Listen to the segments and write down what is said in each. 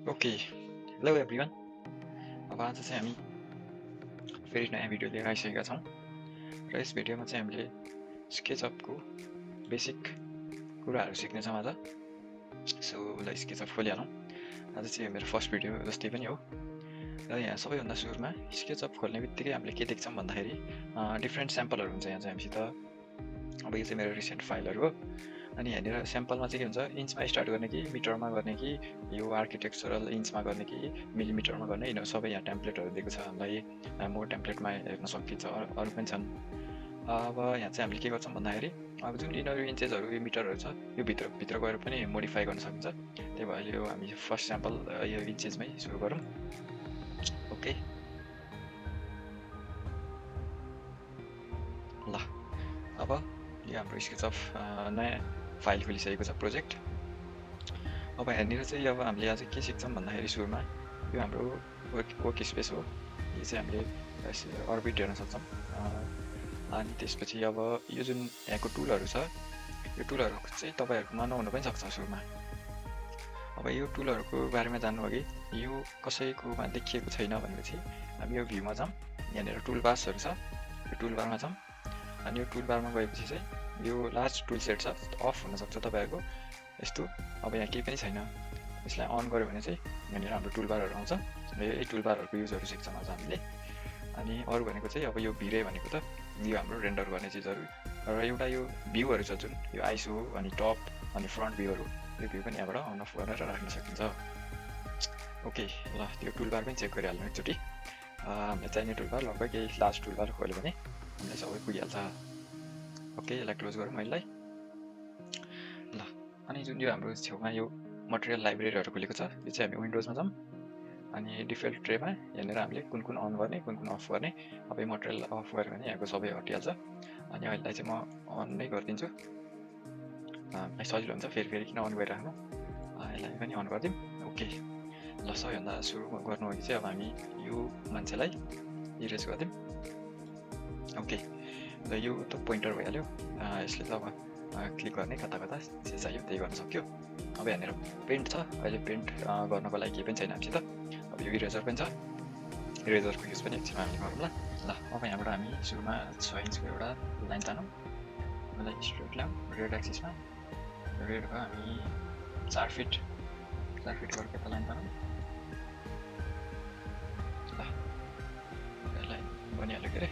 Okay, hello everyone. अब आज चाहिँ हामी फेरि नयाँ भिडियो लिएर आइसकेका छौँ र यस भिडियोमा चाहिँ हामीले स्केचअपको बेसिक कुराहरू सिक्नेछौँ आज। सो ल स्केचअप खोलिहालौँ। आज चाहिँ मेरो फर्स्ट भिडियो जस्तै पनि हो र यहाँ सबैभन्दा सुरुमा स्केचअप खोल्ने बित्तिकै हामीले के देख्छौँ भन्दाखेरि डिफ्रेन्ट स्याम्पलहरू हुन्छ यहाँ चाहिँ हामीसित। अब यो चाहिँ मेरो रिसेन्ट फाइलहरू हो अनि यहाँनिर स्याम्पलमा चाहिँ के हुन्छ इन्चमा स्टार्ट गर्ने कि मिटरमा गर्ने कि यो आर्किटेक्चरल इन्चमा गर्ने कि मिलिमिटरमा गर्ने यिनीहरू सबै यहाँ टेम्प्लेटहरू दिएको छ हामीलाई। म टेम्प्लेटमा हेर्न सकिन्छ, अरू पनि छन्। अब यहाँ चाहिँ हामीले के गर्छौँ भन्दाखेरि अब जुन यिनीहरू इन्चेसहरू यो मिटरहरू छ यो भित्र गएर पनि मोडिफाई गर्न सकिन्छ। त्यही भएर यो हामी फर्स्ट स्याम्पल यो इन्चेसमै सुरु गरौँ। ओके ल, अब यो हाम्रो स्केचअप नयाँ फाइल खोलिसकेको छ प्रोजेक्ट। अब यहाँनिर चाहिँ अब हामीले आज के सिक्छौँ भन्दाखेरि सुरुमा यो हाम्रो वर्क स्पेस हो। यो चाहिँ हामीले अर्बिट हेर्न सक्छौँ। अनि त्यसपछि अब यो जुन यहाँको टुलहरू छ यो टुलहरू चाहिँ तपाईँहरूकोमा नहुन पनि सक्छ सुरुमा। अब यो टुलहरूको बारेमा जान्नु अघि यो कसैकोमा देखिएको छैन भनेपछि हामी यो भ्यूमा जाउँ। यहाँनिर टुल बार्सहरू छ, यो टुल बारमा जाउँ। अनि यो टुल बारमा गएपछि चाहिँ यो लास्ट टुल सेट छ, अफ हुनसक्छ तपाईँहरूको यस्तो। अब यहाँ केही पनि छैन, यसलाई अन गऱ्यो भने चाहिँ यहाँनिर हाम्रो टुल बारहरू आउँछ। यही टुल बारहरूको युजहरू सिक्छौँ आज हामीले। अनि अरू भनेको चाहिँ अब यो भिरे भनेको त यो हाम्रो रेन्डर गर्ने चिजहरू र एउटा यो भ्यूहरू छ जुन यो आइसो अनि टप अनि फ्रन्ट भ्यूहरू, यो भ्यू पनि यहाँबाट अन अफ गरेर राख्न सकिन्छ। ओके ल, त्यो टुलबार पनि चेक गरिहाल्नु एकचोटि। हामीलाई चाहिने टुलबार लगभग यही लास्ट टुलबार खोल्यो भने हामीलाई सबै पुगिहाल्छ। ओके, यसलाई क्लोज गरौँ अहिले। ल, अनि जुन यो हाम्रो छेउमा यो मटेरियल लाइब्रेरीहरू खुलेको छ यो चाहिँ हामी विन्डोजमा जाउँ। अनि डिफल्ट ट्रेमा यहाँनिर हामीले कुन कुन अन गर्ने कुन कुन अफ गर्ने। अब यो मटेरियल अफ गऱ्यो भने यहाँको सबै हटिहाल्छ। अनि अहिलेलाई चाहिँ म अन नै गरिदिन्छु, मलाई सजिलो हुन्छ फेरि किन अन गरिराख्नु। यसलाई पनि अन गरिदिउँ। ओके ल, सबैभन्दा सुरु गर्नु अघि चाहिँ अब हामी यो मान्छेलाई इरेज गरिदिउँ। ओके ल, यो त पोइन्टर भइहाल्यो। यसले त अब क्लिक गर्ने कता जे चाहियो त्यही गर्न सक्यो। अब यहाँनिर पेन्ट छ, अहिले पेन्ट गर्नको लागि केही पनि छैन हामीसित। अब यो इरेजर पनि छ, इरेजरको युज पनि एकछिनमा हामीले गरौँ ल। अब यहाँबाट हामी सुरुमा 6 इन्चको एउटा लाइन तानौँ। यसलाई स्ट्रेट ल्याउँ, रेड एक्सिसमा रेडको हामी 4 फिट गरेर एउटा लाइन तानौँ। ल, यसलाई बनिहाल्यो के अरे,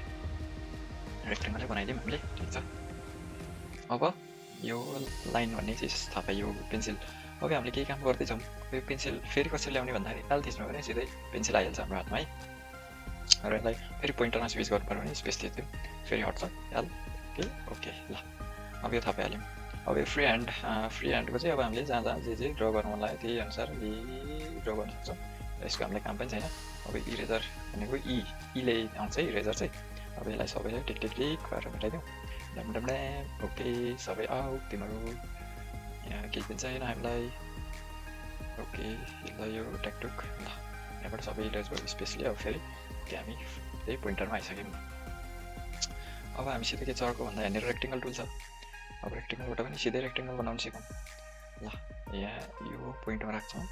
रेक्टेङ्गलै बनाइदिउँ हामीले, ठिक छ। अब यो लाइन भन्ने चिज थाहा पाइयो, पेन्सिल। अब हामीले केही काम गर्दैछौँ, यो पेन्सिल फेरि कसरी ल्याउने भन्दाखेरि एल थिच्नु भने सिधै पेन्सिल आइहाल्छ हाम्रो हातमा है। र यसलाई फेरि पोइन्टरमा स्विच गर्नु पऱ्यो भने स्पेस दियो फेरि हट्छ एल। ओके ल, अब यो थाहा पाइहाल्यौँ। अब यो फ्री ह्यान्डको चाहिँ अब हामीले जहाँ जे ड्र गर्नु मन लाग्यो त्यही अनुसार ड्र गर्न सक्छौँ। यसको हामीलाई काम पनि छैन। अब इरेजर भनेको ईले आउँछ है इरेजर चाहिँ। अब यसलाई सबैलाई टिक गरेर मेटाइदिउँ। डमडमडे ओके, सबै आऊ तिमीहरू, यहाँ केही पनि छैन हामीलाई। ओके ल, यो ट्याकटुक ल, यहाँबाट सबै इरेज भयो स्पेसली। अब फेरि हामी त्यही पोइन्टरमा आइसक्यौँ। अब हामीसित के छ अर्को भन्दा यहाँनिर रेक्टेङ्गल टुल छ। अब रेक्टेङ्गलबाट पनि सिधै रेक्टेङ्गल बनाउनु सिकौँ ल। यहाँ यो पोइन्टमा राख्छौँ।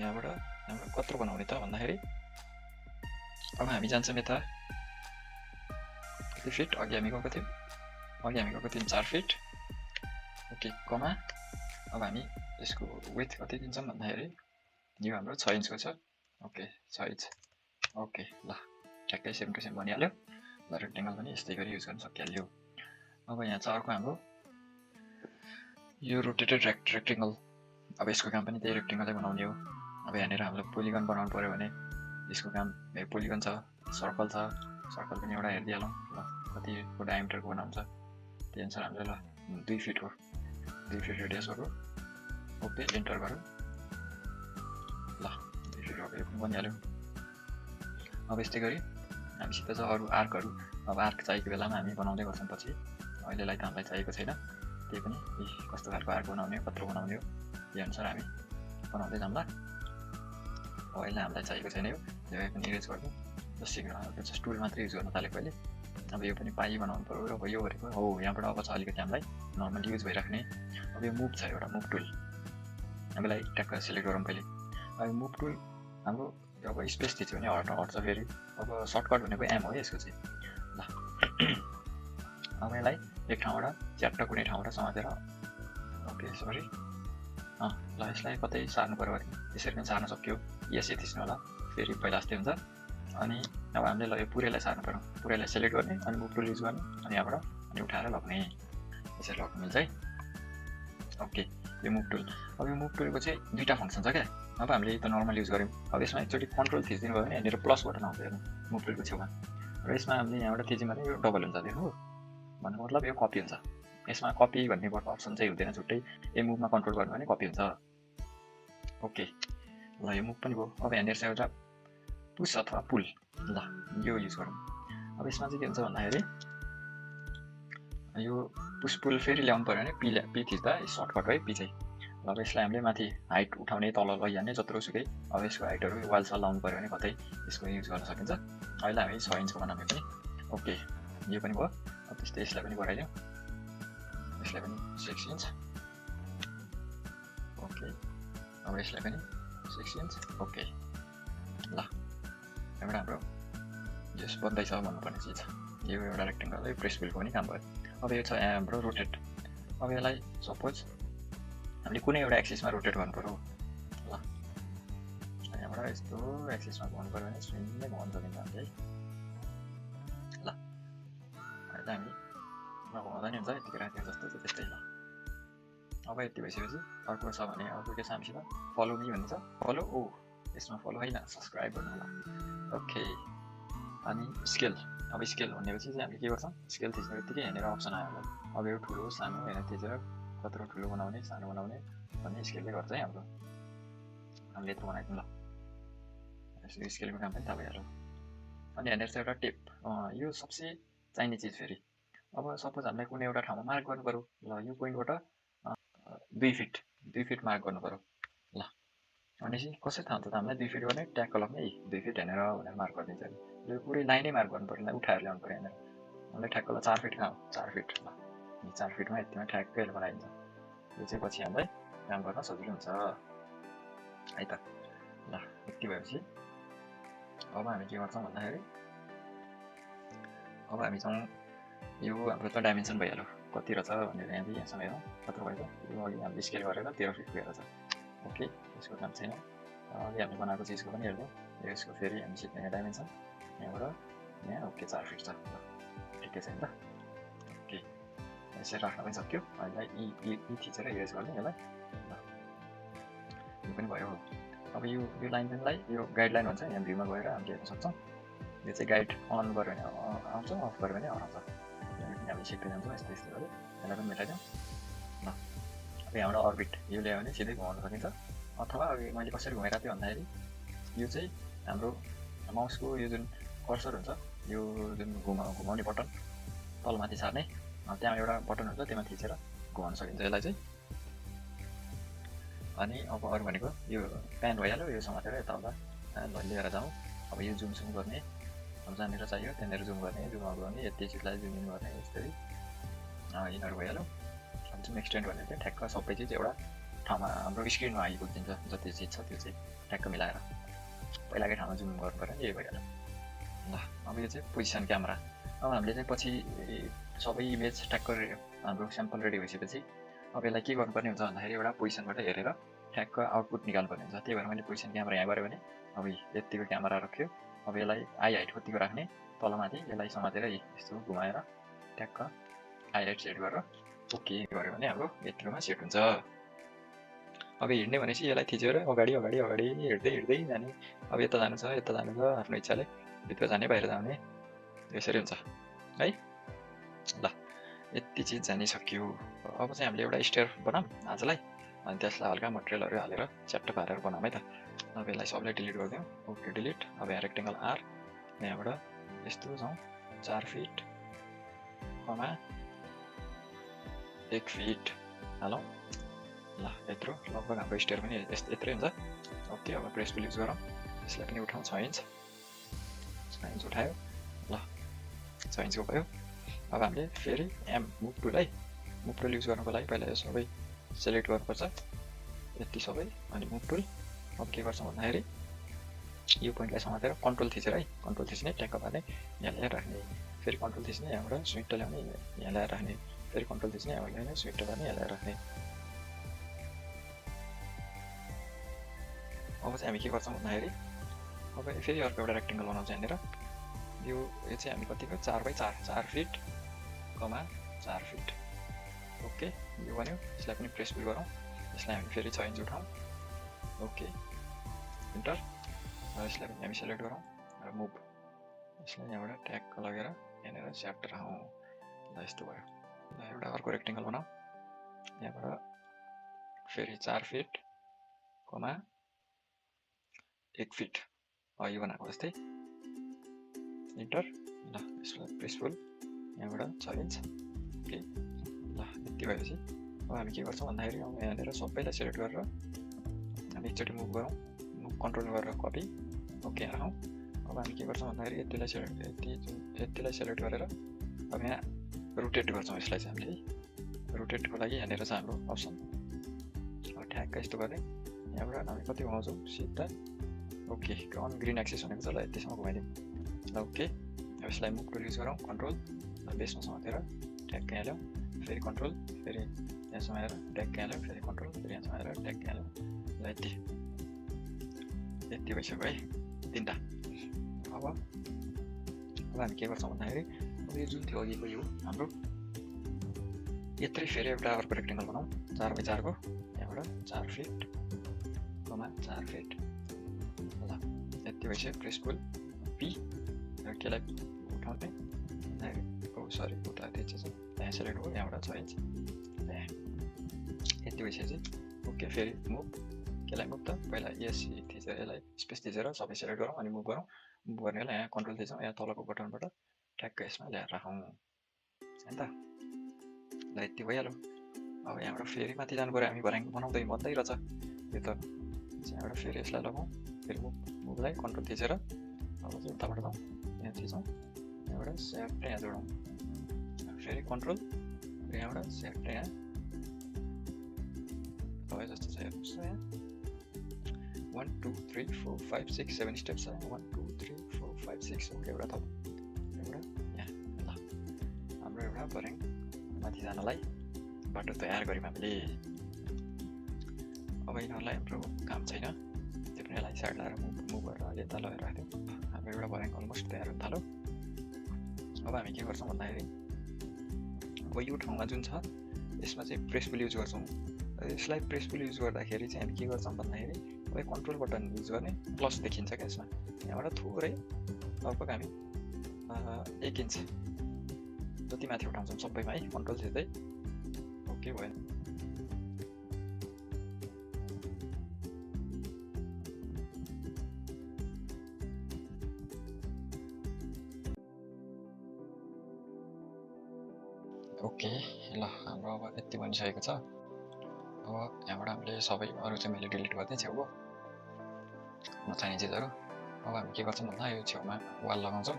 यहाँबाट हाम्रो कत्रो बनाउने त भन्दाखेरि अब हामी जान्छौँ यता कति फिट अघि हामी गएको थियौँ 4 फिट। ओके कमा, अब हामी यसको विथ कति दिन्छौँ भन्दाखेरि यो हाम्रो 6 इन्चको छ। Okay 6 inch. ओके ल, ठ्याक्कै सेम टु सेम बनिहाल्यो ल। रेक्टेङ्गल पनि यस्तै गरी युज गर्न सकिहाल्यो। अब यहाँ छ अर्को हाम्रो यो रोटेटेड रेक्टेङ्गल। अब यसको काम पनि त्यही रेक्टेङ्गलै बनाउने हो। अब यहाँनिर हामीले पोलिगन बनाउनु पऱ्यो भने यसको काम पोलिगन छ, सर्कल छ, सर्कल पनि एउटा हेरिदिइहालौँ ल। कतिको डायमिटरको बनाउँछ त्यही अनुसार हामीले ल 2 फिट हो, 2 फिट रेडियसको। ओके एन्टर गरौँ ल, 2 फिट यो पनि बनिहाल्यो। अब यस्तै गरी हामीसित छ अरू आर्कहरू। अब आर्क चाहिएको बेलामा हामी बनाउँदै गर्छौँ पछि, अहिलेलाई त हामीलाई चाहिएको छैन। त्यही पनि कस्तो खालको आर्क बनाउने हो, कत्रो बनाउने हो त्यही अनुसार हामी बनाउँदै जाऊँ ल। अहिले हामीलाई चाहिएको छैन यो, यो पनि इरेज गर्नु जस्ट टुल मात्रै युज गर्न थालेको अहिले। अब यो पनि पाइ बनाउनु पऱ्यो। अब यो गरेको हो यहाँबाट अब छ अलिकति हामीलाई नर्मली युज भइराख्ने। अब यो मुभ छ एउटा मुभ टुल, हामीलाई ट्याक्क सिलेक्ट गरौँ पहिले। अब मुभ टुल हाम्रो अब स्पेस थिच्यो भने हट्छ फेरि। अब सर्टकट भनेको एम हो यसको चाहिँ। ल अब यसलाई एक ठाउँबाट च्याट्ट कुनै ठाउँबाट समातेर ओके सरी ल यसलाई कतै सार्नु पऱ्यो भने यसरी पनि सार्न सक्यो। यसै थिच्नु होला फेरि पहिला जस्तै हुन्छ। अनि अब हामीले ल यो पुरैलाई सार्नु पऱ्यो। पुरैलाई सेलेक्ट गर्ने अनि मुभ टुल युज गर्ने अनि यहाँबाट अनि उठाएर लग्ने यसरी लग्नु मिल्छ है। ओके यो मुभ टुल। अब यो मुभ टुलको चाहिँ दुईवटा फङ्सन छ क्या। अब हामीले त नर्मल युज गऱ्यौँ। अब यसमा एकचोटि कन्ट्रोल थिचिदिनु भयो भने यहाँनिर प्लस बटन आउँछ हेर्नु मुभ टुलको छेउमा। र यसमा हामीले यहाँबाट थिच्यौँ भने यो डबल हुन्छ देख्नु भन्नु मतलब यो कपी हुन्छ। यसमा कपी भन्ने अप्सन चाहिँ हुँदैन छुट्टै। ए मुभमा कन्ट्रोल गर्नु भने कपी हुन्छ। ओके ल यो मुभ पनि भयो। अब यहाँनिर चाहिँ एउटा पुस अथवा पुल ल यो युज गरौँ। अब यसमा चाहिँ के हुन्छ भन्दाखेरि यो पुस पुल फेरि ल्याउनु पऱ्यो भने पी थिच्दा सर्टकट है पी चाहिँ। अब यसलाई हामीले माथि हाइट उठाउने तल लैहाल्ने जत्रोसुकै। अब यसको हाइटहरू वाल सल लाउनु पऱ्यो भने कतै यसको युज गर्न सकिन्छ। अहिले हामी 6 इन्चको बनाउने पनि। ओके यो पनि भयो। अब त्यस्तै यसलाई पनि बढाइदिउँ। यसलाई पनि 6 इन्च। ओके अब यसलाई पनि 6 इन्च। ओके ल एउटा हाम्रो यस बन्दैछ भन्नुपर्ने चिज यो एउटा रेक्टेङ्गल है प्रेस बिलको पनि काम भयो। अब यो छ हाम्रो रोटेट। अब यसलाई सपोज हामीले कुनै एउटा एक्सिसमा रोटेट गर्नु पऱ्यो। ल यहाँबाट यस्तो एक्सिसमा घुमाउनु पऱ्यो भने स्विङमै घुमाउनु सकिन्छ हामीले है। ल अहिले हामी नघुमाउँदा नि हुन्छ यतिकै राख्यो जस्तो छ त्यस्तै। ल अब यति भइसकेपछि अर्को छ भने अर्को के छ हामीसित फलो मी भन्ने छ। फलो यसमा फलो होइन सब्सक्राइब गर्नु होला। ओके अनि स्केल। अब स्केल भनेपछि चाहिँ हामीले के गर्छौँ स्केल थिच्ने बित्तिकै यहाँनिर अप्सन आयो होला। अब यो ठुलो सानो हेरेर थिचेर कत्रो ठुलो बनाउने सानो बनाउने भन्ने स्केलले गर्छ है हाम्रो। हामीले यत्रो बनाइदिउँ ल यसको स्केलको काम पनि थाहा भइहाल्यो। अनि यहाँनिर चाहिँ एउटा टेप यो सबसे चाहिने चिज फेरि। अब सपोज हामीलाई कुनै एउटा ठाउँमा मार्क गर्नु पऱ्यो। ल यो पोइन्टबाट 2 फिट मार्क गर्नु पऱ्यो। ल भनेपछि कसरी थाहा हुन्छ त हामीलाई 2 फिट गर्ने ट्याक्क लग्ने 2 फिट हेरेर भनेर मार्क गरिदिन्छ। यो पुरै लाइनै मार्क गर्नु पऱ्यो उठाएर ल्याउनु पऱ्यो यहाँनिर। हामीलाई ठ्याक्क ल 4 फिट कहाँ हो 4 फिट। ल 4 फिटमा यतिमा ठ्याक्कै बनाइदिन्छ। यो चाहिँ पछि हामीलाई काम गर्न सजिलो हुन्छ है त। ल यति भएपछि अब हामी के गर्छौँ भन्दाखेरि अब हामी चाहिँ यो हाम्रो त डाइमेन्सन भइहाल्यो कति रहेछ भनेर यहाँदेखि यहाँसम्म हेरौँ कत्रो भएको। यो अघि हामीले स्केल गरेर 13 फिट गएर छ। ओके यसको काम छैन। अघि हामीले बनाएको चिजको पनि हेर्छौँ। यसको फेरि हामी सिक्ने डाइमेन्सन यहाँबाट यहाँ ओके 4 फिट छ। ल ठिकै छ नि त। ओके यसरी राख्न पनि सक्यो। अहिले यी थिचेर इरेज गर्ने यसलाई। ल यो पनि भयो। अब यो लाइनलाई यो गाइडलाइन भन्छ। यहाँ भ्यूमा गएर हामीले हेर्न सक्छौँ। यो चाहिँ गाइड अन गऱ्यो भने आउँछ अफ गऱ्यो भने हराउँछ। हामी सिक्दै जान्छौँ यस्तो यस्तो गरेर यसलाई पनि मिलाइदिउँ। ल अब यहाँबाट अर्बिट यो ल्यायो भने सिधै घुमाउन सकिन्छ। अथवा अघि मैले कसरी घुमाइरहेको थिएँ भन्दाखेरि यो चाहिँ हाम्रो माउसको यो जुन कर्सर हुन्छ यो जुन घुमाउने बटन तलमाथि सार्ने त्यहाँ एउटा बटन हुन्छ त्यसमा थिचेर घुमाउन सकिन्छ यसलाई चाहिँ। अनि अब अरू भनेको यो प्यान भइहाल्यो। यो समातेर यताउता लिएर जाउँ। अब यो जुम सुम गर्ने अब जहाँनिर चाहियो त्यहाँनिर जुम गर्ने जुम आउट गर्ने यति चिजलाई जुम इन गर्ने यस्तै यिनीहरू भइहाल्यो। अब जुम एक्सटेन्ड भने चाहिँ ठ्याक्क सबै चिज एउटा ठाउँमा हाम्रो स्क्रिनमा आइपुगिन्छ। जति चिज छ त्यो चाहिँ ठ्याक्क मिलाएर पहिलाकै ठाउँमा जुम गर्नु पऱ्यो नि यही भइहाल्यो। ल अब यो चाहिँ पोजिसन क्यामेरा। अब हामीले चाहिँ पछि सबै इमेज ठ्याक्क हाम्रो स्याम्पल रेडी भइसकेपछि अब यसलाई के गर्नुपर्ने हुन्छ भन्दाखेरि एउटा पोजिसनबाट हेरेर ठ्याक्क आउटपुट निकाल्नुपर्ने हुन्छ। त्यही भएर मैले पोजिसन क्यामेरा यहाँ गऱ्यो भने अब यतिको क्यामेरा राख्यो। अब यसलाई आई हाइट कतिको राख्ने तलमाथि यसलाई समातेर यस्तो घुमाएर ट्याक्क आई हाइट सेट गरेर ओके गऱ्यो भने हाम्रो यत्रोमा सेट हुन्छ। अब हिँड्ने भनेपछि यसलाई थिचेर अगाडि अगाडि अगाडि हिँड्दै जाने। अब यता जानु छ आफ्नो इच्छाले भित्र जाने बाहिर जाने यसरी हुन्छ है। ल यति चिज जानिसक्यो। अब चाहिँ हामीले एउटा स्टेयर बनाऊँ आजलाई। अनि त्यसलाई हल्का मटेरियलहरू हालेर च्याट्ट पारेर बनाऊँ है त। अब यसलाई सबलाई डिलिट गरिदिउँ। Okay delete. अब यहाँ रेक्टेङ्गल आर यहाँबाट यस्तो जाउँ 4 फिट 1 फिट हालौँ। ल यत्रो लगभग हाम्रो स्टेयर पनि यत्रै हुन्छ। ओके अब प्रेस टुल युज गरौँ। यसलाई पनि उठाउँ 6 इन्च 6 इन्च उठायो। ल 6 इन्चको भयो। अब हामीले फेरि मुभ टुल है मुभ टुल युज गर्नुको लागि पहिला यो सबै सेलेक्ट गर्नुपर्छ। यति सबै अनि मुभ टुल अब के गर्छौँ भन्दाखेरि यो पोइन्टलाई समातेर कन्ट्रोल थिचेर है कन्ट्रोल थिच्ने ट्याक्क पार्ने यहाँ ल्याएर राख्ने फेरि कन्ट्रोल थिच्ने यहाँबाट स्विफ्ट ल्याउने यहाँ ल्याएर राख्ने फेरि कन्ट्रोल थिच्ने यहाँबाट ल्याउने स्विफ्ट पार्ने यहाँ ल्याएर राख्ने अब चाहिँ हामी के गर्छौँ भन्दाखेरि अब फेरि अर्को एउटा रेक्टेङ्गल बनाउँछ यहाँनिर यो चाहिँ हामी कतिको 4x4 फिट कमा 4 फिट ओके यो भन्यो यसलाई पनि प्रेस पुल गरौँ यसलाई हामी फेरि 6 इन्च उठाउँ ओके इन्टर र यसलाई पनि हामी सेलेक्ट गरौँ र मुभ यसलाई यहाँबाट ट्यागको लगेर यहाँनिर स्याफ्ट राखौँ ल यस्तो भयो ल एउटा अर्को रेक्टेङ्गल बनाऊ यहाँबाट फेरि 4 फिट कमा 1 फिट यो बनाएको जस्तै इन्टर ल यसलाई प्रेस पुल यहाँबाट 6 इन्च ओके ल यति भएपछि अब हामी के गर्छौँ भन्दाखेरि यहाँनिर सबैलाई सेलेक्ट गरेर हामी एकचोटि मुभ गरौँ मुभ कन्ट्रोल गरेर कपी ओके राखौँ अब हामी के गर्छौँ भन्दाखेरि यतिलाई सेलेक्ट गरेर अब यहाँ रोटेट गर्छौँ यसलाई चाहिँ हामीले रोटेटको लागि यहाँनिर छ हाम्रो अप्सन ठ्याक्क यस्तो गर्ने यहाँबाट हामी कति घुमाउँछौँ सिधा ओके अन ग्रिन एक्सिस भनेको छ ल यतिसम्म घुमाइदिउँ ल ओके अब यसलाई मुभ टुल युज गरौँ कन्ट्रोल बेसमा समातेर ट्याक्क यहाँ ल्याउँ फेरि कन्ट्रोल फेरि यहाँ समाएर ट्याक्क यहाँ ल्याउँ फेरि कन्ट्रोल फेरि यहाँ समाएर ट्याक्क यहाँ ल्याउँ ल यति भइसक्यो है 3टा अब हामी के गर्छौँ भन्दाखेरि अब यो जुन थियो अघिको यो हाम्रो यत्रै फेरि एउटा अर्को रेक्टेङ्गल बनाऊँ 4x4 को यहाँबाट 4 फिट कमा 4 फिट ल यति भइसक्यो प्रेस पुल पी र केलाई उठाउने सरी उता थिचेछ यहाँ सेलेक्ट हो यहाँबाट 6 इन्च यति भइसकेपछि ओके फेरि मुभ केलाई मुभ त पहिला यस थिचेर यसलाई स्पेस थिचेर सबै सेलेक्ट गरौँ अनि मुभ गरौँ मुभ गर्नेलाई यहाँ कन्ट्रोल थिचौँ यहाँ तलको बटनबाट ट्याक्क यसमा ल्याएर राखौँ होइन त ल यति भइहाल्यो अब यहाँबाट फेरि माथि जानु पऱ्यो हामी बनाउँदै भन्दै रहेछ यो त यहाँबाट फेरि यसलाई लगाउँ फेरि मुभलाई कन्ट्रोल थिचेर अब चाहिँ उताबाट जाउँ यहाँ थिचौँ यहाँबाट स्याफ्ट यहाँ जोडौँ फेरि कन्ट्रोल र यहाँबाट स्याफ्ट यहाँ भयो जस्तो छ हेर्नुहोस् यहाँ 1 2 3 4 5 6 7 स्टेप्स छ 1 2 3 4 5 6 ओके एउटा थप एउटा यहाँ ल हाम्रो एउटा बरेङ माथि जानलाई बाटो तयार गऱ्यौँ हामीले अब यिनीहरूलाई हाम्रो काम छैन त्यो पनि यसलाई साइड लगाएर मुभ गरेर यता लगेर राख्थ्यौँ हाम्रो एउटा बरेङ अलमोस्ट तयार हुन थाल्यो अब हामी के गर्छौँ भन्दाखेरि अब यो ठाउँमा जुन छ यसमा चाहिँ प्रेस पुल युज गर्छौँ यसलाई प्रेस पुल युज गर्दाखेरि चाहिँ हामी के गर्छौँ भन्दाखेरि अब कन्ट्रोल बटन युज गर्ने प्लस देखिन्छ क्या यसमा यहाँबाट थोरै लगभग हामी 1 इन्च जति माथि उठाउँछौँ सबैमा है कन्ट्रोल थिच्दै ओके भयो ओके ल हाम्रो अब यति बनिसकेको छ अब यहाँबाट हामीले सबै अरू चाहिँ मैले डिलिट गर्दै छेउको नचाहिने चिजहरू अब हामी के गर्छौँ भन्दा यो छेउमा वाल लगाउँछौँ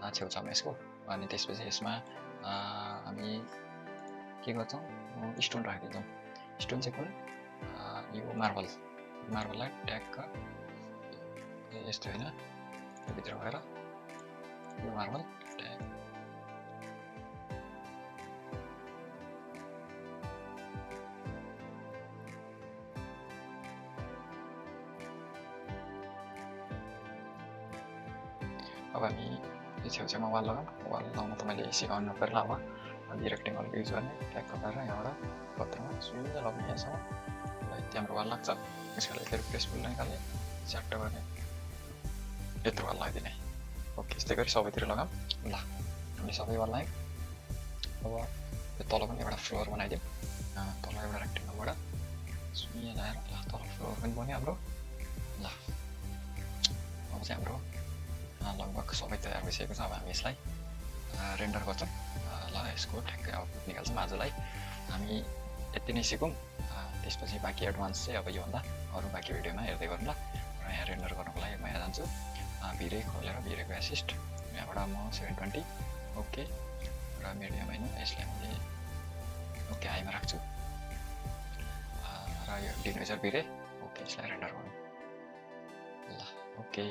छेउछाउमा यसको अनि त्यसपछि यसमा हामी के गर्छौँ स्टोन राखिदिन्छौँ स्टोन चाहिँ कुन यो मार्बललाई ट्याक्क यस्तो होइन यो भित्र गएर यो मार्बल ट्याग अब हामी यो छेउछाउमा वाल लगाउन त मैले सिकाउनु नपर्ला अब अनि रेक्टेङ्गलको युज गर्ने ट्याक्क गरेर यहाँबाट पत्रमा सुइले लगाउने यहाँसम्म र यति हाम्रो वाल लाग्छ यसको लागि फेरि प्रेस पुल निकाल्ने च्याट्ट गर्ने यत्रो वाल लगाइदिने ओके यस्तै गरी सबैतिर लगाऊँ ल हामीले सबै वाल लगायौँ अब यो तल पनि एउटा फ्लोर बनाइदिउँ तल एउटा रेक्टेङ्गलबाट सुइले लगाएर ल तल फ्लोर पनि बन्यो हाम्रो ल अब चाहिँ हाम्रो लगभग सबै तयार भइसकेको छ अब हामी यसलाई रेन्डर गर्छौँ ल यसको ठ्याक्कै आउटपुट निकाल्छौँ आजलाई हामी यति नै सिकौँ त्यसपछि बाँकी एडभान्स चाहिँ अब योभन्दा अरू बाँकी भिडियोमा हेर्दै गरौँ ल र यहाँ रेन्डर गर्नुको लागि म यहाँ जान्छु भिरै खोलेर भिरेको एसिस्ट यहाँबाट म 720 ओके र मिडियम होइन यसलाई मैले ओके हाईमा राख्छु र यो लिनुहुनेछ भिरे ओके यसलाई रेन्डर गरौँ ल ओके